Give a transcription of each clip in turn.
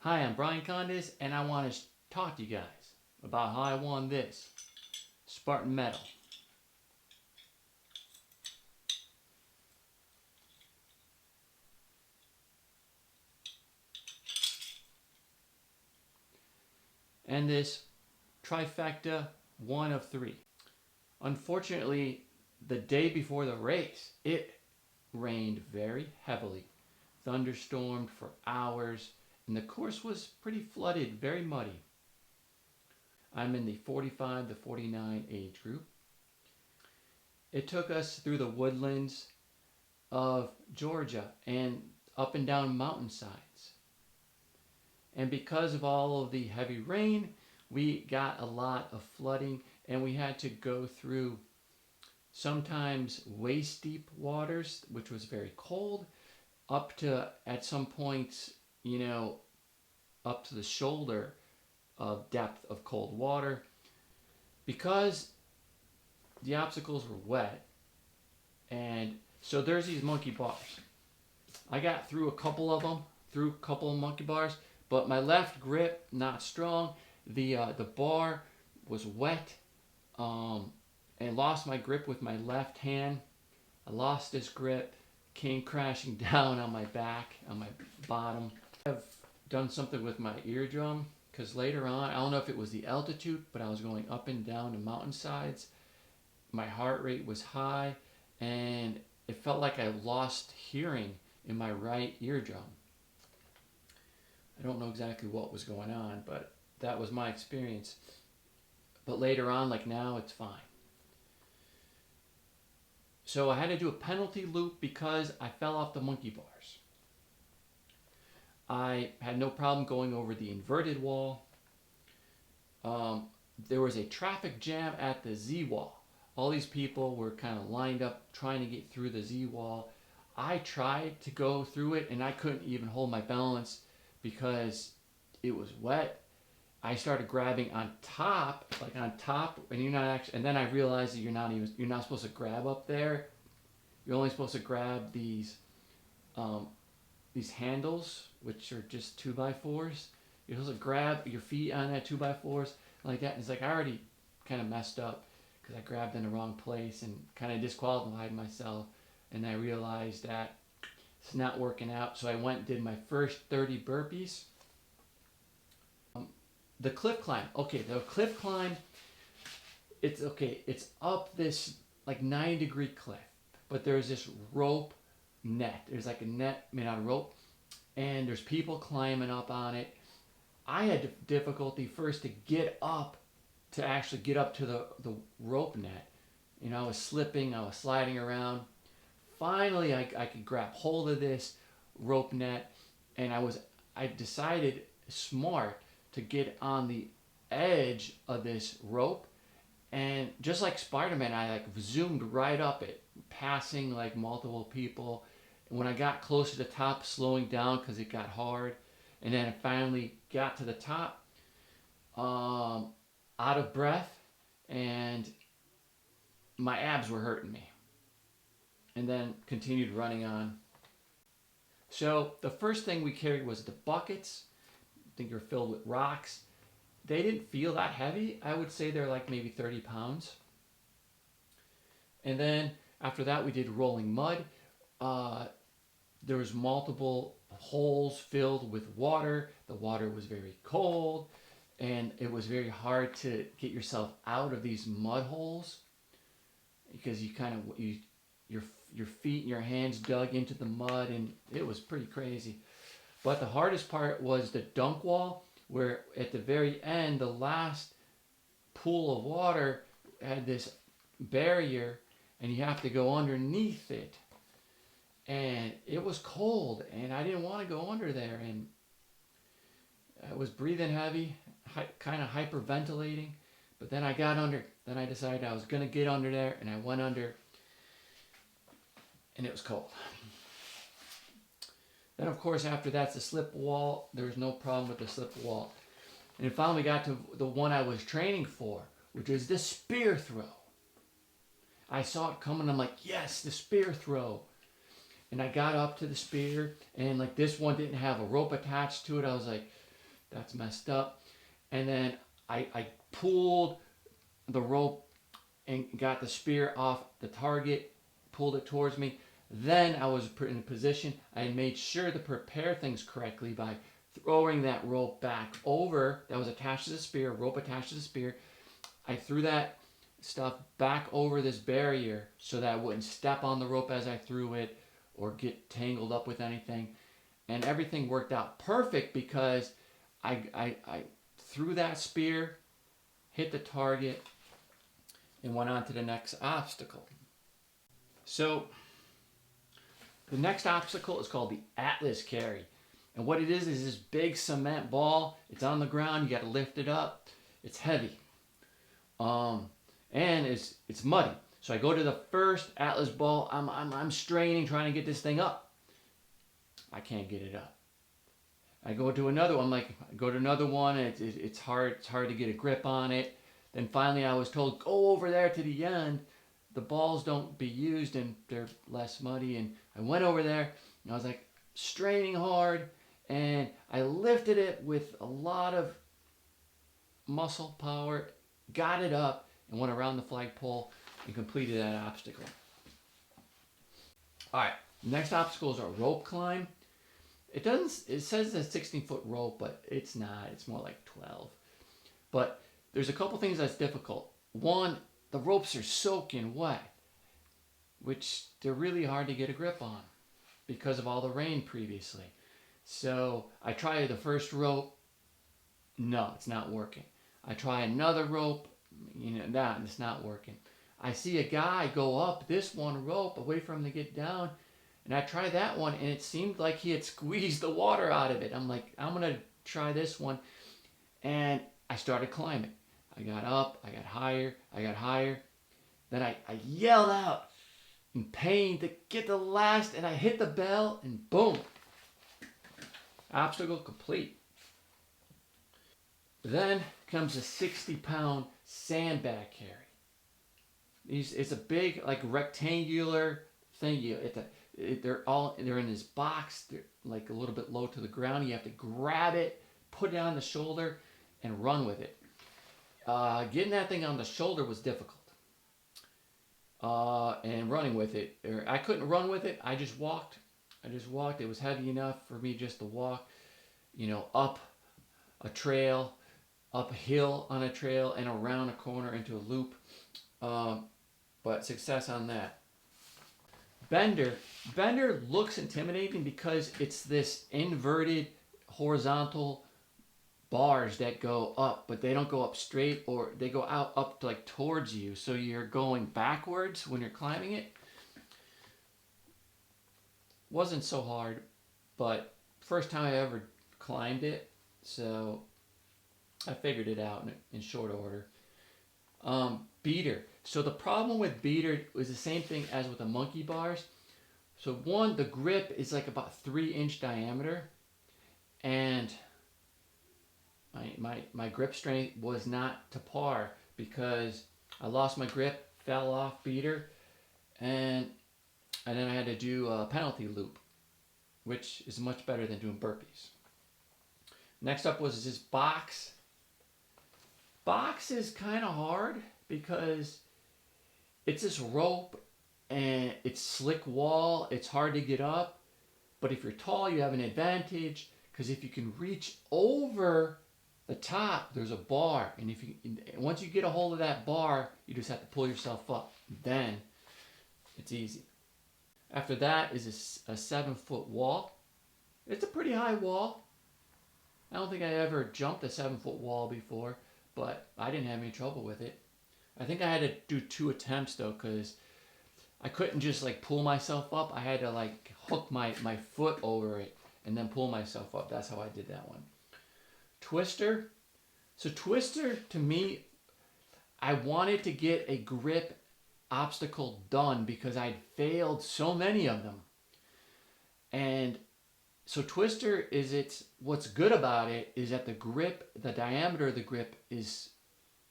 Hi, I'm Brian Kondas, and I want to talk to you guys about how I won this Spartan medal. And this trifecta 1 of 3. Unfortunately, the day before the race, it rained very heavily, thunderstormed for hours, and the course was pretty flooded, very muddy. I'm in the 45 to 49 age group. It took us through the woodlands of Georgia and up and down mountainsides. And because of all of the heavy rain, we got a lot of flooding, and we had to go through sometimes waist deep waters, which was very cold, up to, at some points, up to the shoulder of depth of cold water. Because the obstacles were wet, and so there's these monkey bars. I got through a couple of them, through a couple of monkey bars, but my left grip, not strong. The bar was wet, and lost my grip with my left hand. I lost this grip, came crashing down on my back, on my bottom. I've done something with my eardrum, because later on, I don't know if it was the altitude, but I was going up and down the mountainsides. My heart rate was high, and it felt like I lost hearing in my right eardrum. I don't know exactly what was going on, but that was my experience. But later on, like now, it's fine. So I had to do a penalty loop because I fell off the monkey bars. I had no problem going over the inverted wall. There was a traffic jam at the Z wall. All these people were kind of lined up trying to get through the Z wall. I tried to go through it, and I couldn't even hold my balance because it was wet. I started grabbing on top, and you're not actually. And then I realized that you're not supposed to grab up there. You're only supposed to grab these handles, which are just 2x4s. You're supposed to grab your feet on that 2x4s like that. And it's like I already kind of messed up because I grabbed in the wrong place and kind of disqualified myself. And I realized that it's not working out. So I went and did my first 30 burpees. The cliff climb. Okay, the cliff climb, it's up this like 9-degree cliff. But there's this rope net. There's like a net made out of rope. And there's people climbing up on it. I had difficulty first to get up, to actually get up to the rope net. I was slipping, I was sliding around. Finally, I could grab hold of this rope net, and I decided smart to get on the edge of this rope, and just like Spider-Man, I zoomed right up it, passing like multiple people. And when I got close to the top, slowing down because it got hard, and then I finally got to the top, out of breath, and my abs were hurting me. And then continued running on. So the first thing we carried was the buckets. I think they're filled with rocks. They didn't feel that heavy. I would say they're like maybe 30 pounds. And then after that, we did rolling mud. There was multiple holes filled with water. The water was very cold, and it was very hard to get yourself out of these mud holes because your feet and your hands dug into the mud, and it was pretty crazy. But the hardest part was the dunk wall, where at the very end, the last pool of water had this barrier, and you have to go underneath it. And it was cold, and I didn't want to go under there, and I was breathing heavy, kind of hyperventilating. But then I got under. Then I decided I was going to get under there, and I went under. And it was cold. Then, of course, after that's the slip wall. There was no problem with the slip wall. And it finally got to the one I was training for, which was the spear throw. I saw it coming. I'm like, yes, the spear throw. And I got up to the spear, and like this one didn't have a rope attached to it. I was like, That's messed up. And then I pulled the rope and got the spear off the target, pulled it towards me. Then I was in a position, I made sure to prepare things correctly by throwing that rope back over, that was attached to the spear, rope attached to the spear. I threw that stuff back over this barrier so that I wouldn't step on the rope as I threw it or get tangled up with anything. And everything worked out perfect because I threw that spear, hit the target, and went on to the next obstacle. So the next obstacle is called the Atlas carry. And what it is this big cement ball. It's on the ground. You got to lift it up. It's heavy. And it's muddy. So I go to the first Atlas ball. I'm straining, trying to get this thing up. I can't get it up. I go to another one. I go to another one. And it's hard. It's hard to get a grip on it. Then finally, I was told, go over there to the end. The balls don't be used and they're less muddy. And I went over there and I was like straining hard. And I lifted it with a lot of muscle power, got it up, and went around the flagpole and completed that obstacle. All right, next obstacle is a rope climb. It says it's a 16-foot rope, but it's not. It's more like 12. But there's a couple things that's difficult. One, the ropes are soaking wet, which they're really hard to get a grip on because of all the rain previously. So I try the first rope. No, it's not working. I try another rope. It's not working. I see a guy go up this one rope, away for him to get down. And I tried that one, and it seemed like he had squeezed the water out of it. I'm like, I'm going to try this one. And I started climbing. I got up, I got higher, I got higher. Then I yelled out in pain to get the last, and I hit the bell, and boom. Obstacle complete. Then comes a 60-pound sandbag carry. It's a big, like, rectangular thing. They're in this box. They're like a little bit low to the ground. You have to grab it, put it on the shoulder, and run with it. Getting that thing on the shoulder was difficult. And running with it, I couldn't run with it. I just walked. It was heavy enough for me just to walk, up a trail, up a hill on a trail, and around a corner into a loop. But success on that. Bender looks intimidating because it's this inverted horizontal bars that go up, but they don't go up straight, or they go out up like towards you, so you're going backwards when you're climbing it. Wasn't so hard, but first time I ever climbed it, so I figured it out in short order. Beater. So the problem with beater was the same thing as with the monkey bars. So one, the grip is like about 3-inch diameter, and my grip strength was not to par because I lost my grip, fell off beater, and then I had to do a penalty loop, which is much better than doing burpees. Next up was this box. Box is kind of hard because it's this rope and it's slick wall. It's hard to get up, but if you're tall, you have an advantage because if you can reach over the top, there's a bar, and once you get a hold of that bar, you just have to pull yourself up. Then it's easy. After that is a 7-foot wall. It's a pretty high wall. I don't think I ever jumped a 7-foot wall before, but I didn't have any trouble with it. I think I had to do 2 attempts though, because I couldn't just like pull myself up. I had to like hook my foot over it and then pull myself up. That's how I did that one. Twister. So twister, to me, I wanted to get a grip obstacle done because I'd failed so many of them. And so twister what's good about it is that the diameter of the grip is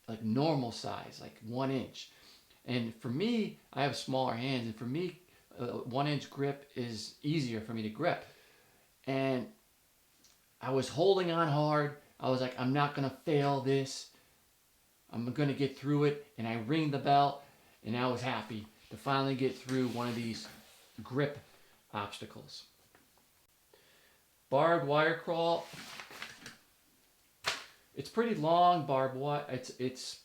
like normal size, like 1 inch. And for me, I have smaller hands, and for me, 1 inch grip is easier for me to grip. And I was holding on hard. I was like, I'm not going to fail this. I'm going to get through it. And I ring the bell, and I was happy to finally get through one of these grip obstacles. Barbed wire crawl. It's pretty long, barbed wire. It's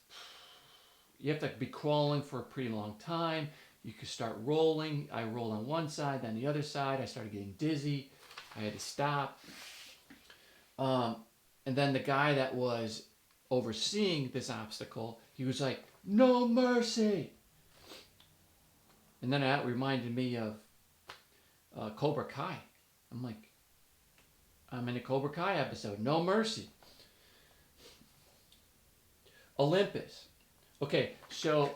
you have to be crawling for a pretty long time. You could start rolling. I rolled on one side, then the other side. I started getting dizzy. I had to stop. And then the guy that was overseeing this obstacle, he was like, "No mercy." And then that reminded me of Cobra Kai. I'm like, I'm in a Cobra Kai episode. No mercy. Olympus. Okay, so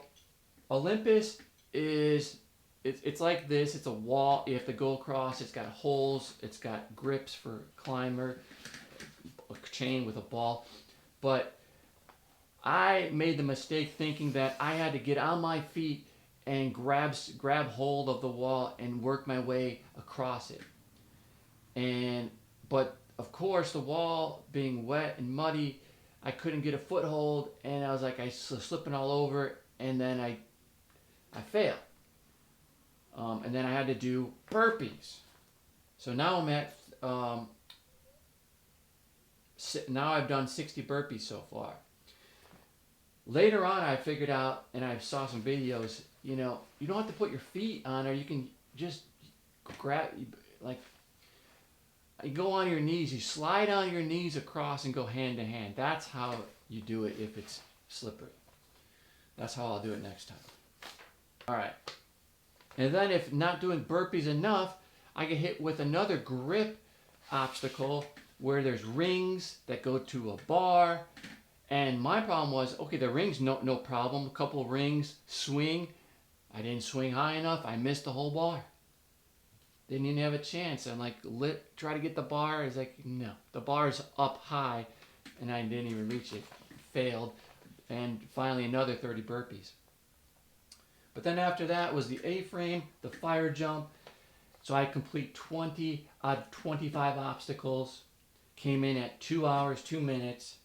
Olympus is, it's like this. It's a wall. You have to go across. It's got holes. It's got grips for climber, a chain with a ball. But I made the mistake thinking that I had to get on my feet and grab hold of the wall and work my way across it. But of course, the wall being wet and muddy, I couldn't get a foothold, and I was like, I was slipping all over, and then I failed. And then I had to do burpees. So now I'm at, now I've done 60 burpees so far. Later on, I figured out, and I saw some videos, you know, you don't have to put your feet on, or you can just grab, like, you go on your knees, you slide on your knees across and go hand to hand. That's how you do it if it's slippery. That's how I'll do it next time. All right. And then if not doing burpees enough, I get hit with another grip obstacle where there's rings that go to a bar. And my problem was, okay, the rings, no problem. A couple of rings, swing. I didn't swing high enough. I missed the whole bar. Didn't even have a chance. I'm like, try to get the bar. It's like, no. The bar is up high, and I didn't even reach it. Failed. And finally, another 30 burpees. But then after that was the A-frame, the fire jump. So I complete 20 out of 25 obstacles. Came in at 2 hours, 2 minutes.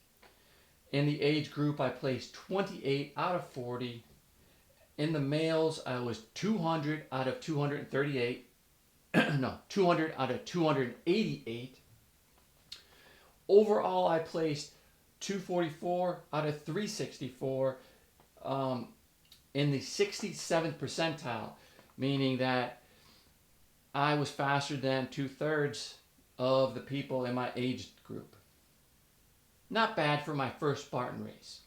In the age group, I placed 28 out of 40. In the males, I was 200 out of 238. No, 200 out of 288. Overall, I placed 244 out of 364 in the 67th percentile, meaning that I was faster than 2/3 of the people in my age group. Not bad for my first Spartan race.